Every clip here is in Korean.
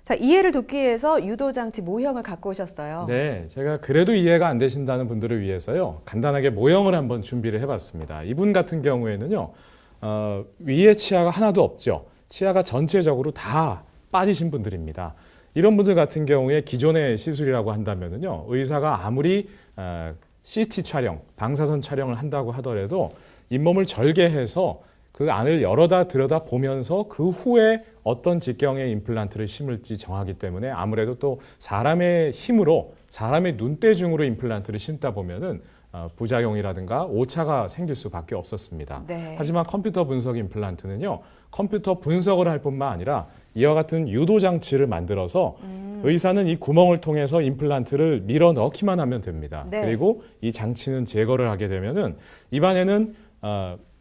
자, 이해를 돕기 위해서 유도장치 모형을 갖고 오셨어요. 네, 제가 그래도 이해가 안 되신다는 분들을 위해서요. 간단하게 모형을 한번 준비를 해봤습니다. 이분 같은 경우에는요. 위에 치아가 하나도 없죠. 치아가 전체적으로 다 빠지신 분들입니다. 이런 분들 같은 경우에 기존의 시술이라고 한다면요. 의사가 아무리 CT 촬영, 방사선 촬영을 한다고 하더라도 잇몸을 절개해서 그 안을 열어다 들여다 보면서 그 후에 어떤 직경의 임플란트를 심을지 정하기 때문에 아무래도 또 사람의 힘으로 사람의 눈대중으로 임플란트를 심다 보면은 부작용이라든가 오차가 생길 수밖에 없었습니다. 네. 하지만 컴퓨터 분석 임플란트는요. 컴퓨터 분석을 할 뿐만 아니라 이와 같은 유도 장치를 만들어서 의사는 이 구멍을 통해서 임플란트를 밀어 넣기만 하면 됩니다. 네. 그리고 이 장치는 제거를 하게 되면은 입안에는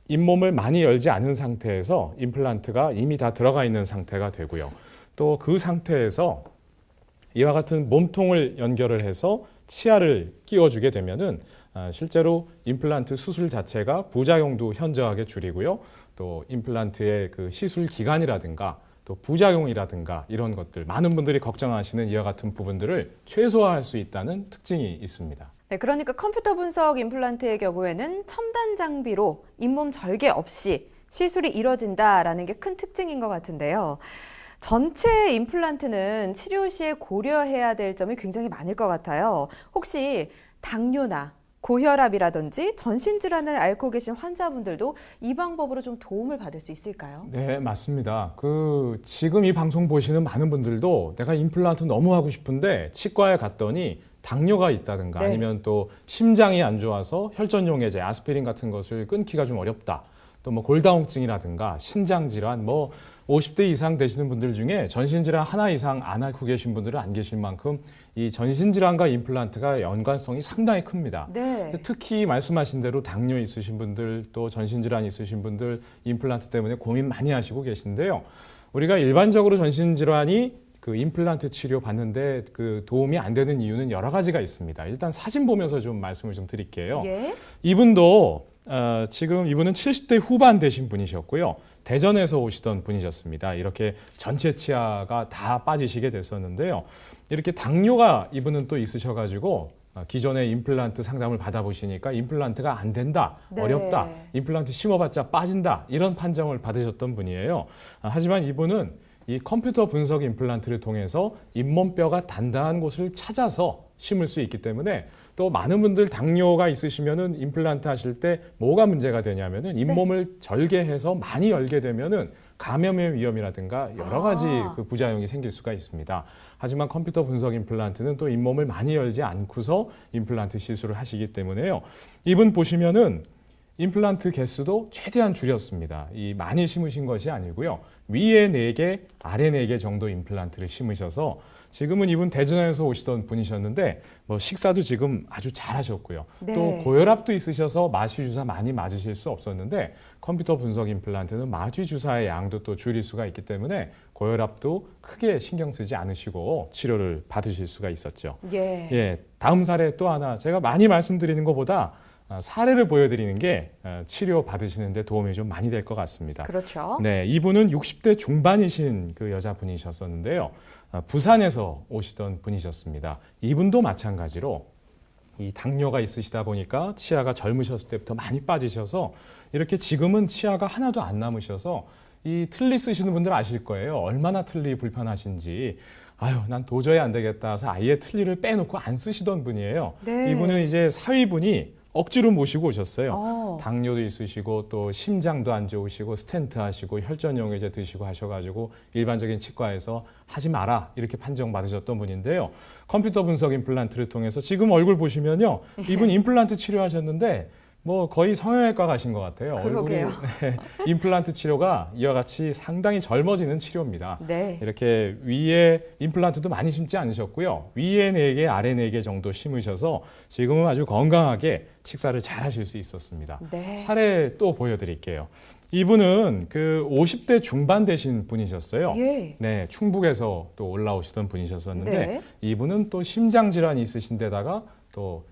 잇몸을 많이 열지 않은 상태에서 임플란트가 이미 다 들어가 있는 상태가 되고요. 또 그 상태에서 이와 같은 몸통을 연결을 해서 치아를 끼워주게 되면은 실제로 임플란트 수술 자체가 부작용도 현저하게 줄이고요. 또 임플란트의 그 시술 기간이라든가 또 부작용이라든가 이런 것들 많은 분들이 걱정하시는 이와 같은 부분들을 최소화할 수 있다는 특징이 있습니다. 네, 그러니까 컴퓨터 분석 임플란트의 경우에는 첨단 장비로 잇몸 절개 없이 시술이 이뤄진다라는 게 큰 특징인 것 같은데요. 전체 임플란트는 치료 시에 고려해야 될 점이 굉장히 많을 것 같아요. 혹시 당뇨나 고혈압이라든지 전신질환을 앓고 계신 환자분들도 이 방법으로 좀 도움을 받을 수 있을까요? 네, 맞습니다. 지금 이 방송 보시는 많은 분들도 내가 임플란트 너무 하고 싶은데 치과에 갔더니 당뇨가 있다든가 네. 아니면 또 심장이 안 좋아서 혈전용해제, 아스피린 같은 것을 끊기가 좀 어렵다. 또 뭐 골다공증이라든가 신장 질환, 50대 이상 되시는 분들 중에 전신질환 하나 이상 안 앓고 계신 분들은 안 계실 만큼 이 전신질환과 임플란트가 연관성이 상당히 큽니다. 네. 특히 말씀하신 대로 당뇨 있으신 분들 또 전신질환 있으신 분들 임플란트 때문에 고민 많이 하시고 계신데요. 우리가 일반적으로 전신질환이 그 임플란트 치료 받는데 그 도움이 안 되는 이유는 여러 가지가 있습니다. 일단 사진 보면서 좀 말씀을 좀 드릴게요. 예. 이분도 지금 이분은 70대 후반 되신 분이셨고요. 대전에서 오시던 분이셨습니다. 이렇게 전체 치아가 다 빠지시게 됐었는데요. 이렇게 당뇨가 이분은 또 있으셔가지고 기존의 임플란트 상담을 받아보시니까 임플란트가 안 된다, 네. 어렵다, 임플란트 심어봤자 빠진다 이런 판정을 받으셨던 분이에요. 하지만 이분은 이 컴퓨터 분석 임플란트를 통해서 잇몸뼈가 단단한 곳을 찾아서 심을 수 있기 때문에 또 많은 분들 당뇨가 있으시면은 임플란트 하실 때 뭐가 문제가 되냐면은 잇몸을 절개해서 많이 열게 되면은 감염의 위험이라든가 여러 가지 그 부작용이 생길 수가 있습니다. 하지만 컴퓨터 분석 임플란트는 또 잇몸을 많이 열지 않고서 임플란트 시술을 하시기 때문에요. 이분 보시면은 임플란트 개수도 최대한 줄였습니다. 이 많이 심으신 것이 아니고요. 위에 4개, 아래 4개 정도 임플란트를 심으셔서 지금은 이분 대전에서 오시던 분이셨는데 식사도 지금 아주 잘하셨고요. 네. 또 고혈압도 있으셔서 마취 주사 많이 맞으실 수 없었는데 컴퓨터 분석 임플란트는 마취 주사의 양도 또 줄일 수가 있기 때문에 고혈압도 크게 신경 쓰지 않으시고 치료를 받으실 수가 있었죠. 예. 다음 사례 또 하나 제가 많이 말씀드리는 것보다 사례를 보여드리는 게 치료 받으시는 데 도움이 좀 많이 될 것 같습니다. 그렇죠. 네, 이분은 60대 중반이신 그 여자분이셨었는데요. 부산에서 오시던 분이셨습니다. 이분도 마찬가지로 이 당뇨가 있으시다 보니까 치아가 젊으셨을 때부터 많이 빠지셔서 이렇게 지금은 치아가 하나도 안 남으셔서 이 틀니 쓰시는 분들 아실 거예요. 얼마나 틀니 불편하신지. 난 도저히 안 되겠다 해서 아예 틀니를 빼놓고 안 쓰시던 분이에요. 네. 이분은 이제 사위분이 억지로 모시고 오셨어요. 어. 당뇨도 있으시고 또 심장도 안 좋으시고 스텐트 하시고 혈전용해제 드시고 하셔가지고 일반적인 치과에서 하지 마라 이렇게 판정받으셨던 분인데요. 컴퓨터 분석 임플란트를 통해서 지금 얼굴 보시면요. 이분 임플란트 치료하셨는데 거의 성형외과 가신 것 같아요. 그러게요. 얼굴이 임플란트 치료가 이와 같이 상당히 젊어지는 치료입니다. 네. 이렇게 위에 임플란트도 많이 심지 않으셨고요. 위에 4개, 아래 4개 정도 심으셔서 지금은 아주 건강하게 식사를 잘 하실 수 있었습니다. 네. 사례 또 보여드릴게요. 이분은 50대 중반 되신 분이셨어요. 예. 네, 충북에서 또 올라오시던 분이셨었는데 네. 이분은 또 심장 질환이 있으신 데다가 또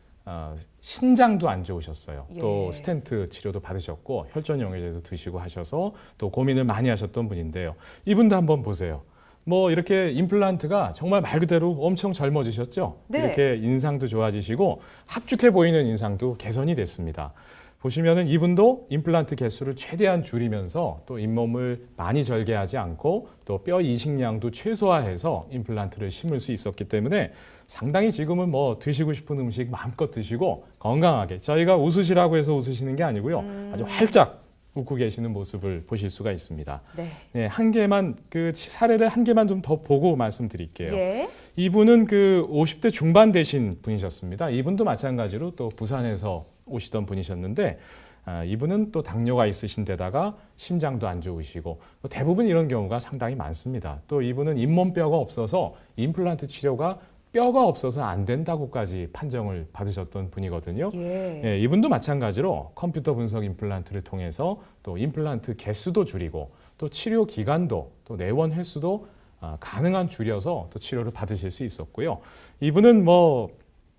신장도 안 좋으셨어요. 예. 또 스텐트 치료도 받으셨고 혈전용해제도 드시고 하셔서 또 고민을 많이 하셨던 분인데요. 이분도 한번 보세요. 뭐 이렇게 임플란트가 정말 말 그대로 엄청 젊어지셨죠? 네. 이렇게 인상도 좋아지시고 합죽해 보이는 인상도 개선이 됐습니다. 보시면은 이분도 임플란트 개수를 최대한 줄이면서 또 잇몸을 많이 절개하지 않고 또 뼈 이식량도 최소화해서 임플란트를 심을 수 있었기 때문에 상당히 지금은 뭐 드시고 싶은 음식 마음껏 드시고 건강하게 저희가 웃으시라고 해서 웃으시는 게 아니고요. 아주 활짝 웃고 계시는 모습을 보실 수가 있습니다. 네. 네, 한 개만 그 사례를 한 개만 좀 더 보고 말씀드릴게요. 예. 이분은 그 50대 중반 되신 분이셨습니다. 이분도 마찬가지로 또 부산에서 오시던 분이셨는데 이분은 또 당뇨가 있으신 데다가 심장도 안 좋으시고 대부분 이런 경우가 상당히 많습니다. 또 이분은 잇몸뼈가 없어서 임플란트 치료가 뼈가 없어서 안 된다고까지 판정을 받으셨던 분이거든요. 예. 예, 이분도 마찬가지로 컴퓨터 분석 임플란트를 통해서 또 임플란트 개수도 줄이고 또 치료 기간도 또 내원 횟수도 가능한 줄여서 또 치료를 받으실 수 있었고요. 이분은 뭐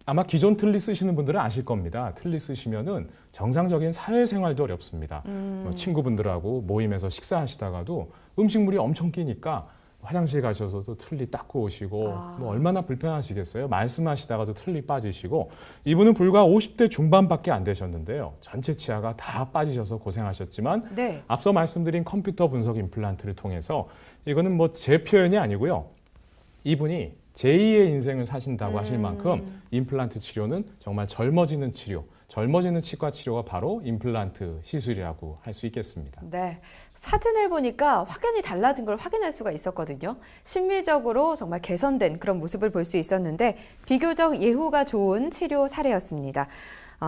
아마 기존 틀니 쓰시는 분들은 아실 겁니다. 틀니 쓰시면은 정상적인 사회생활도 어렵습니다. 뭐 친구분들하고 모임에서 식사하시다가도 음식물이 엄청 끼니까 화장실 가셔서도 틀니 닦고 오시고 뭐 얼마나 불편하시겠어요. 말씀하시다가도 틀니 빠지시고 이분은 불과 50대 중반밖에 안 되셨는데요. 전체 치아가 다 빠지셔서 고생하셨지만 네. 앞서 말씀드린 컴퓨터 분석 임플란트를 통해서 이거는 뭐 제 표현이 아니고요. 이분이 제2의 인생을 사신다고 하실 만큼 임플란트 치료는 정말 젊어지는 치료, 젊어지는 치과 치료가 바로 임플란트 시술이라고 할 수 있겠습니다. 네. 사진을 보니까 확연히 달라진 걸 확인할 수가 있었거든요. 심미적으로 정말 개선된 그런 모습을 볼 수 있었는데 비교적 예후가 좋은 치료 사례였습니다.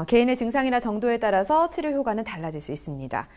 개인의 증상이나 정도에 따라서 치료 효과는 달라질 수 있습니다.